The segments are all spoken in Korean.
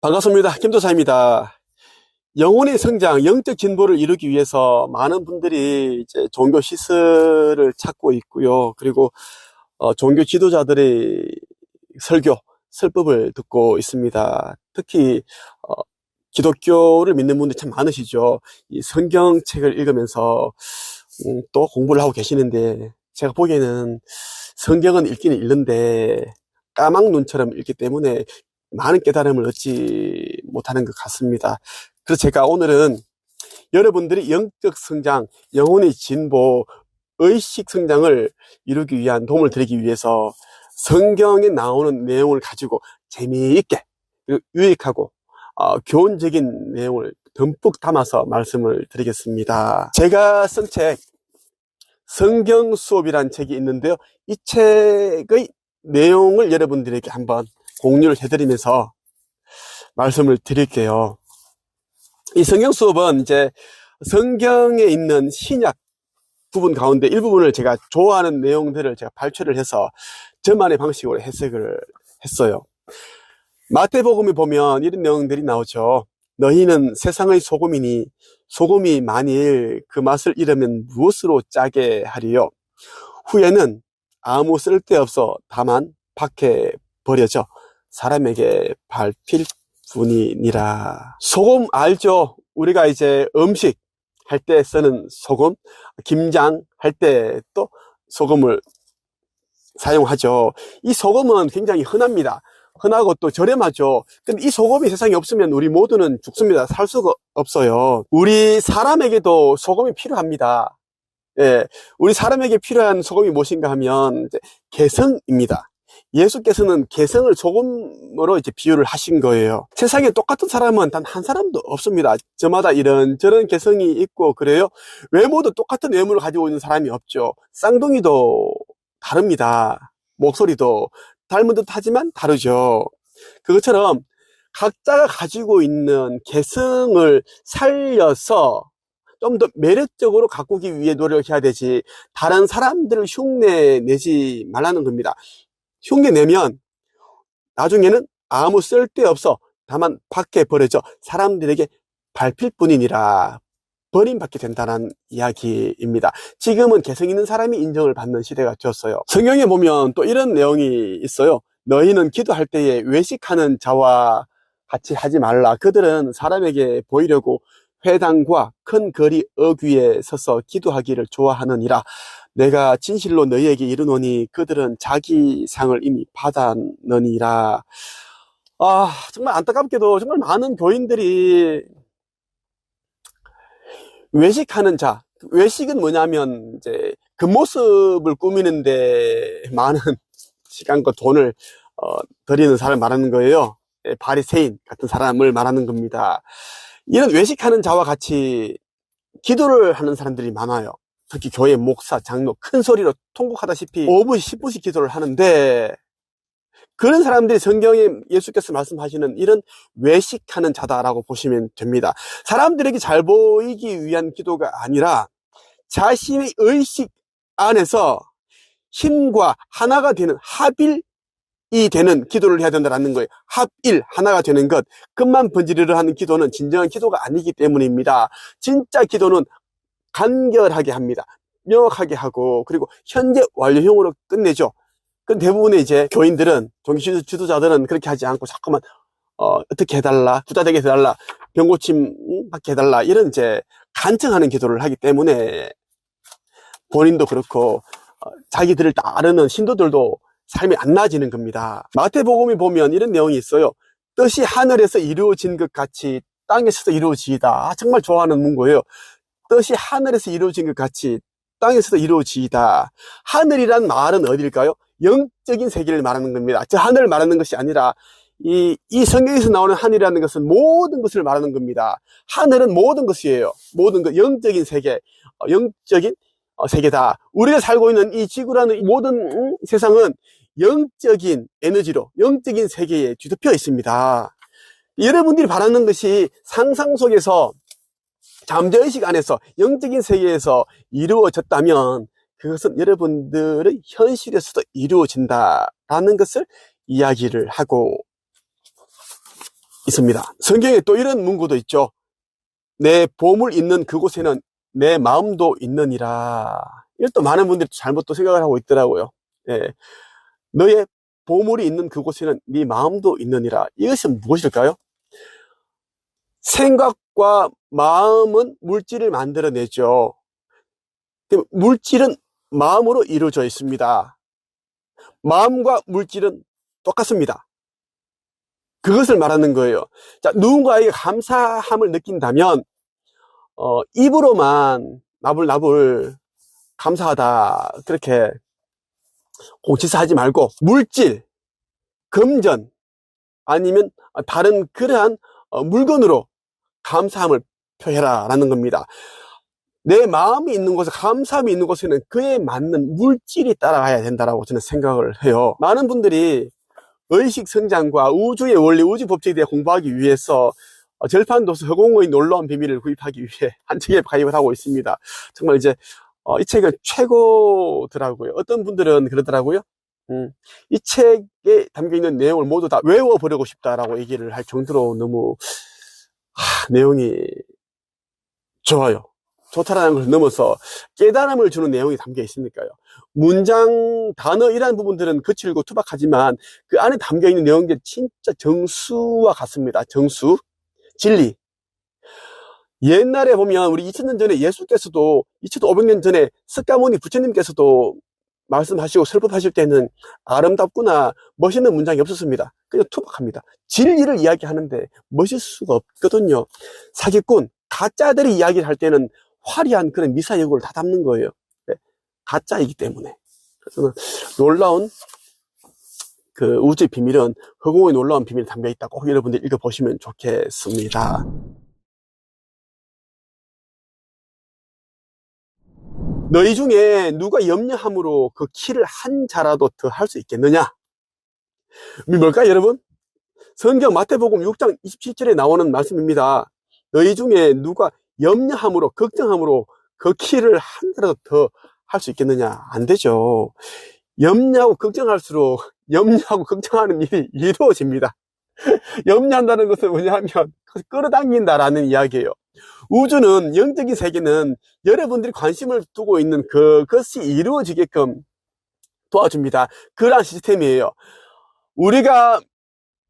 반갑습니다. 김도사입니다. 영혼의 성장, 영적 진보를 이루기 위해서 많은 분들이 이제 종교 시설을 찾고 있고요. 그리고 종교 지도자들의 설교, 설법을 듣고 있습니다. 특히 기독교를 믿는 분들 참 많으시죠. 이 성경책을 읽으면서 또 공부를 하고 계시는데, 제가 보기에는 성경은 읽기는 읽는데 까막 눈처럼 읽기 때문에 많은 깨달음을 얻지 못하는 것 같습니다. 그래서 제가 오늘은 여러분들이 영적 성장, 영혼의 진보, 의식 성장을 이루기 위한 도움을 드리기 위해서 성경에 나오는 내용을 가지고 재미있게 그리고 유익하고 교훈적인 내용을 듬뿍 담아서 말씀을 드리겠습니다. 제가 쓴 책 성경 수업이라는 책이 있는데요. 이 책의 내용을 여러분들에게 한번 공유를 해드리면서 말씀을 드릴게요. 이 성경 수업은 이제 성경에 있는 신약 부분 가운데 일부분을 제가 좋아하는 내용들을 제가 발췌를 해서 저만의 방식으로 해석을 했어요. 마태복음에 보면 이런 내용들이 나오죠. 너희는 세상의 소금이니 소금이 만일 그 맛을 잃으면 무엇으로 짜게 하리요? 후에는 아무 쓸데없어 다만 밖에 버려져 사람에게 밟힐 뿐이니라. 소금 알죠? 우리가 이제 음식 할 때 쓰는 소금, 김장 할 때 또 소금을 사용하죠. 이 소금은 굉장히 흔합니다. 흔하고 또 저렴하죠. 근데 이 소금이 세상에 없으면 우리 모두는 죽습니다. 살 수가 없어요. 우리 사람에게도 소금이 필요합니다. 예, 우리 사람에게 필요한 소금이 무엇인가 하면 이제 개성입니다. 예수께서는 개성을 소금으로 이제 비유를 하신 거예요. 세상에 똑같은 사람은 단 한 사람도 없습니다. 저마다 이런저런 개성이 있고 그래요. 외모도 똑같은 외모를 가지고 있는 사람이 없죠. 쌍둥이도 다릅니다. 목소리도 닮은 듯 하지만 다르죠. 그것처럼 각자가 가지고 있는 개성을 살려서 좀 더 매력적으로 가꾸기 위해 노력해야 되지, 다른 사람들을 흉내내지 말라는 겁니다. 흉내내면 나중에는 아무 쓸데없어 다만 밖에 버려져 사람들에게 밟힐 뿐이니라. 버림받게 된다는 이야기입니다. 지금은 개성 있는 사람이 인정을 받는 시대가 되었어요. 성경에 보면 또 이런 내용이 있어요. 너희는 기도할 때에 외식하는 자와 같이 하지 말라. 그들은 사람에게 보이려고 회당과 큰 거리 어귀에 서서 기도하기를 좋아하느니라. 내가 진실로 너희에게 이르노니 그들은 자기 상을 이미 받았느니라. 정말 안타깝게도 정말 많은 교인들이 외식하는 자, 외식은 뭐냐면 이제 그 모습을 꾸미는데 많은 시간과 돈을 들이는 사람을 말하는 거예요. 바리새인 같은 사람을 말하는 겁니다. 이런 외식하는 자와 같이 기도를 하는 사람들이 많아요. 특히 교회 목사, 장로 큰 소리로 통곡하다시피 5분씩 10분씩 기도를 하는데, 그런 사람들이 성경에 예수께서 말씀하시는 이런 외식하는 자다라고 보시면 됩니다. 사람들에게 잘 보이기 위한 기도가 아니라 자신의 의식 안에서 힘과 하나가 되는 합일이 되는 기도를 해야 된다는 거예요. 합일, 하나가 되는 것, 끝만 번지르르 하는 기도는 진정한 기도가 아니기 때문입니다. 진짜 기도는 간결하게 합니다. 명확하게 하고, 그리고 현재 완료형으로 끝내죠. 그 대부분의 이제 교인들은, 종교 지도자들은 그렇게 하지 않고 자꾸만 어떻게 해달라, 부자 되게 해달라, 병고침 받게 해달라, 이런 이제 간청하는 기도를 하기 때문에 본인도 그렇고 자기들을 따르는 신도들도 삶이 안 나아지는 겁니다. 마태복음에 보면 이런 내용이 있어요. 뜻이 하늘에서 이루어진 것 같이 땅에서도 이루어지이다. 정말 좋아하는 문구예요. 뜻이 하늘에서 이루어진 것 같이 땅에서도 이루어지이다. 하늘이란 말은 어딜까요? 영적인 세계를 말하는 겁니다. 저 하늘을 말하는 것이 아니라 이 성경에서 나오는 하늘이라는 것은 모든 것을 말하는 겁니다. 하늘은 모든 것이에요. 모든 것, 영적인 세계, 영적인 세계다. 우리가 살고 있는 이 지구라는 모든 세상은 영적인 에너지로, 영적인 세계에 뒤덮여 있습니다. 여러분들이 바라는 것이 상상 속에서, 잠재의식 안에서, 영적인 세계에서 이루어졌다면 그것은 여러분들의 현실에서도 이루어진다라는 것을 이야기를 하고 있습니다. 성경에 또 이런 문구도 있죠. 내 보물 있는 그곳에는 내 마음도 있느니라. 이것도 많은 분들이 잘못 또 생각을 하고 있더라고요. 예. 너의 보물이 있는 그곳에는 네 마음도 있느니라. 이것은 무엇일까요? 생각과 마음은 물질을 만들어내죠. 물질은 마음으로 이루어져 있습니다. 마음과 물질은 똑같습니다. 그것을 말하는 거예요. 자, 누군가에게 감사함을 느낀다면 입으로만 나불나불 감사하다 그렇게 공치사하지 말고 물질, 금전 아니면 다른 그러한 물건으로 감사함을 표해라 라는 겁니다. 내 마음이 있는 곳에, 감사함이 있는 곳에는 그에 맞는 물질이 따라가야 된다고 저는 생각을 해요. 많은 분들이 의식 성장과 우주의 원리, 우주 법칙에 대해 공부하기 위해서 절판도서 허공의 놀라운 비밀을 구입하기 위해 한 책에 가입을 하고 있습니다. 정말 이제 이 책은 최고더라고요. 어떤 분들은 그러더라고요. 이 책에 담겨있는 내용을 모두 다 외워버리고 싶다라고 얘기를 할 정도로 너무 내용이 좋아요. 좋다라는 걸 넘어서 깨달음을 주는 내용이 담겨 있으니까요. 문장, 단어 이런 부분들은 거칠고 투박하지만 그 안에 담겨있는 내용이 진짜 정수와 같습니다. 정수, 진리. 옛날에 보면 우리 2000년 전에 예수께서도 2500년 전에 석가모니 부처님께서도 말씀하시고 설법하실 때는 아름답구나 멋있는 문장이 없었습니다. 그냥 투박합니다. 진리를 이야기하는데 멋있을 수가 없거든요. 사기꾼, 가짜들이 이야기를 할 때는 화려한 그런 미사여구를 다 담는 거예요. 가짜이기 때문에. 그래서 놀라운 그 우주의 비밀은 허공의 놀라운 비밀이 담겨 있다. 꼭 여러분들 읽어보시면 좋겠습니다. 너희 중에 누가 염려함으로 그 키를 한 자라도 더 할 수 있겠느냐? 뭘까요, 여러분? 성경 마태복음 6장 27절에 나오는 말씀입니다. 너희 중에 누가 염려함으로, 걱정함으로 그 키를 한 자라도 더 할 수 있겠느냐? 안 되죠. 염려하고 걱정할수록 염려하고 걱정하는 일이 이루어집니다. 염려한다는 것은 뭐냐면 끌어당긴다라는 이야기예요. 우주는, 영적인 세계는 여러분들이 관심을 두고 있는 그것이 이루어지게끔 도와줍니다. 그러한 시스템이에요. 우리가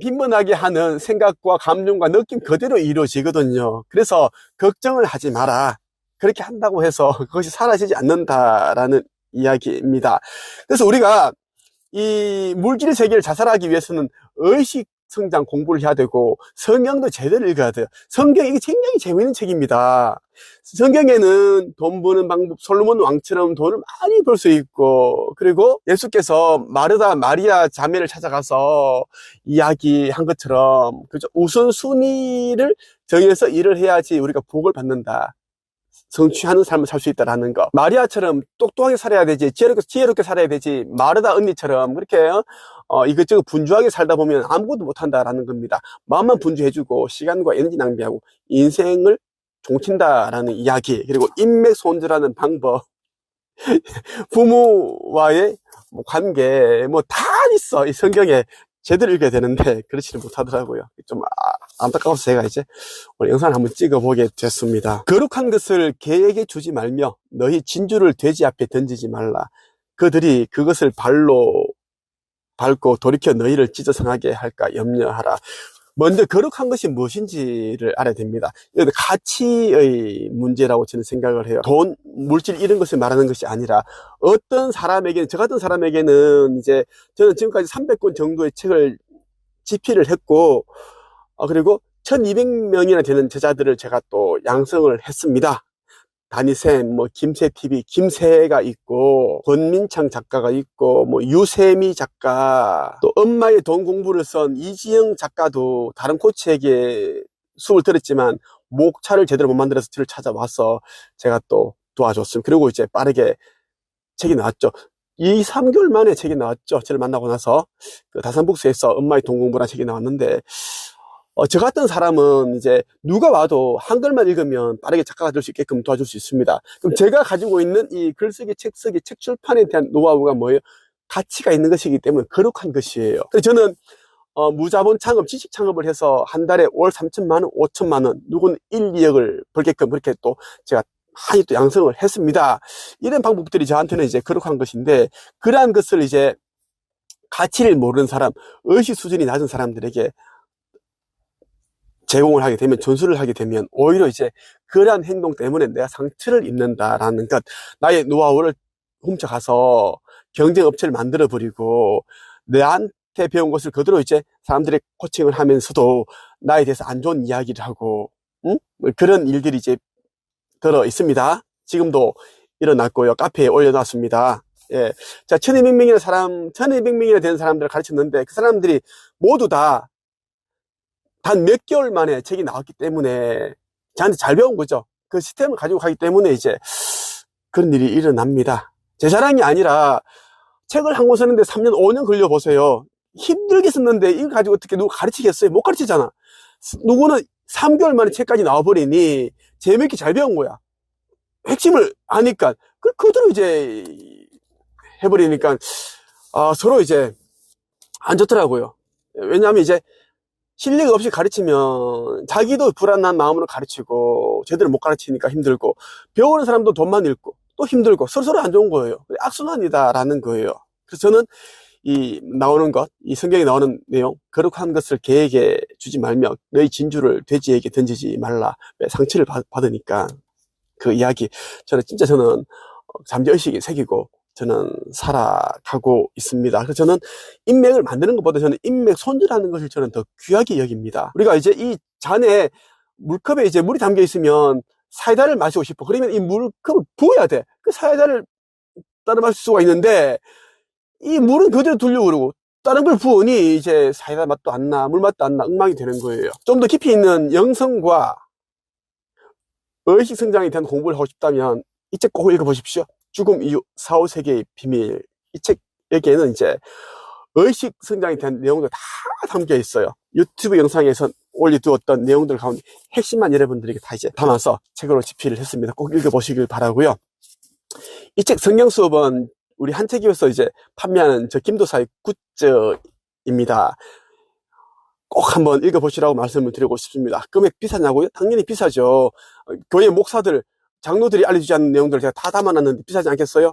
빈번하게 하는 생각과 감정과 느낌 그대로 이루어지거든요. 그래서 걱정을 하지 마라. 그렇게 한다고 해서 그것이 사라지지 않는다라는 이야기입니다. 그래서 우리가 이 물질 세계를 자살하기 위해서는 의식 성장 공부를 해야 되고 성경도 제대로 읽어야 돼요. 성경 이게 굉장히 재미있는 책입니다. 성경에는 돈 버는 방법, 솔로몬 왕처럼 돈을 많이 벌 수 있고, 그리고 예수께서 마르다 마리아 자매를 찾아가서 이야기한 것처럼 그죠? 우선순위를 정해서 일을 해야지 우리가 복을 받는다. 성취하는 삶을 살 수 있다라는 거. 마리아처럼 똑똑하게 살아야 되지, 지혜롭게 살아야 되지, 마르다 언니처럼 그렇게 이것저것 분주하게 살다 보면 아무것도 못한다라는 겁니다. 마음만 분주해주고 시간과 에너지 낭비하고 인생을 종친다라는 이야기, 그리고 인맥 손질하는 방법, 부모와의 관계 다 있어. 이 성경에 제대로 읽어야 되는데 그렇지는 못하더라고요. 좀 안타까워서 제가 이제 오늘 영상을 한번 찍어보게 됐습니다. 거룩한 것을 개에게 주지 말며 너희 진주를 돼지 앞에 던지지 말라. 그들이 그것을 발로 밟고 돌이켜 너희를 찢어 상하게 할까 염려하라. 먼저 거룩한 것이 무엇인지를 알아야 됩니다. 가치의 문제라고 저는 생각을 해요. 돈, 물질 이런 것을 말하는 것이 아니라 어떤 사람에게는, 저 같은 사람에게는 이제 저는 지금까지 300권 정도의 책을 집필을 했고 그리고 1200명이나 되는 제자들을 제가 또 양성을 했습니다. 다니쌤, 김새TV, 김새가 있고, 권민창 작가가 있고, 유세미 작가, 또 엄마의 돈 공부를 쓴 이지영 작가도 다른 코치에게 수업을 들었지만, 목차를 제대로 못 만들어서 저를 찾아와서 제가 또 도와줬습니다. 그리고 이제 빠르게 책이 나왔죠. 2-3개월 만에 책이 나왔죠. 저를 만나고 나서, 그 다산북스에서 엄마의 돈 공부라는 책이 나왔는데, 저 같은 사람은 이제 누가 와도 한글만 읽으면 빠르게 작가가 될 수 있게끔 도와줄 수 있습니다. 그럼 제가 가지고 있는 이 글쓰기, 책쓰기, 책 출판에 대한 노하우가 뭐예요? 가치가 있는 것이기 때문에 거룩한 것이에요. 그래서 저는 무자본 창업, 지식 창업을 해서 한 달에 월 3천만 원, 5천만 원, 누구는 1, 2억을 벌게끔 그렇게 또 제가 많이 또 양성을 했습니다. 이런 방법들이 저한테는 이제 거룩한 것인데, 그러한 것을 이제 가치를 모르는 사람, 의식 수준이 낮은 사람들에게 제공을 하게 되면, 전수를 하게 되면 오히려 이제 그러한 행동 때문에 내가 상처를 입는다라는 것, 나의 노하우를 훔쳐가서 경쟁업체를 만들어버리고 내한테 배운 것을 그대로 이제 사람들의 코칭을 하면서도 나에 대해서 안 좋은 이야기를 하고, 응? 그런 일들이 이제 들어 있습니다. 지금도 일어났고요. 카페에 올려놨습니다. 예. 자, 1200명이나 되는 사람들을 가르쳤는데, 그 사람들이 모두 다 단 몇 개월 만에 책이 나왔기 때문에 저한테 잘 배운 거죠. 그 시스템을 가지고 가기 때문에 이제 그런 일이 일어납니다. 제 자랑이 아니라 책을 한 권 쓰는데 3년, 5년 걸려보세요. 힘들게 썼는데 이거 가지고 어떻게 누가 가르치겠어요? 못 가르치잖아. 누구는 3개월 만에 책까지 나와버리니 재밌게 잘 배운 거야. 핵심을 아니까 그대로 이제 해버리니까 서로 이제 안 좋더라고요. 왜냐하면 이제 실력 없이 가르치면 자기도 불안한 마음으로 가르치고 제대로 못 가르치니까 힘들고, 배우는 사람도 돈만 잃고 또 힘들고 서로 안 좋은 거예요. 악순환이다라는 거예요. 그래서 저는 이 성경에 나오는 내용, 거룩한 것을 개에게 주지 말며 너희 진주를 돼지에게 던지지 말라. 왜? 상처를 받으니까. 그 이야기, 저는 잠재의식이 새기고 저는 살아가고 있습니다. 그래서 저는 인맥을 만드는 것보다 저는 인맥 손질하는 것을 저는 더 귀하게 여깁니다. 우리가 이제 이 잔에, 물컵에 이제 물이 담겨 있으면 사이다를 마시고 싶어. 그러면 이 물컵을 부어야 돼. 그 사이다를 따라 마실 수가 있는데, 이 물은 그대로 두려고 그러고 다른 걸 부으니 이제 사이다 맛도 안 나, 물 맛도 안 나, 엉망이 되는 거예요. 좀 더 깊이 있는 영성과 의식 성장에 대한 공부를 하고 싶다면 이 책 꼭 읽어보십시오. 죽음 이후 4, 5세계의 비밀. 이 책 여기에는 이제 의식 성장에 대한 내용도 다 담겨 있어요. 유튜브 영상에서 올려두었던 내용들 가운데 핵심만 여러분들에게 다 이제 담아서 책으로 집필을 했습니다. 꼭 읽어보시길 바라고요. 이 책 성경 수업은 우리 한책이어서 이제 판매하는 저 김도사의 굿즈입니다. 꼭 한번 읽어보시라고 말씀을 드리고 싶습니다. 금액 비싸냐고요? 당연히 비싸죠. 교회 목사들, 장로들이 알려주지 않는 내용들을 제가 다 담아놨는데 비싸지 않겠어요?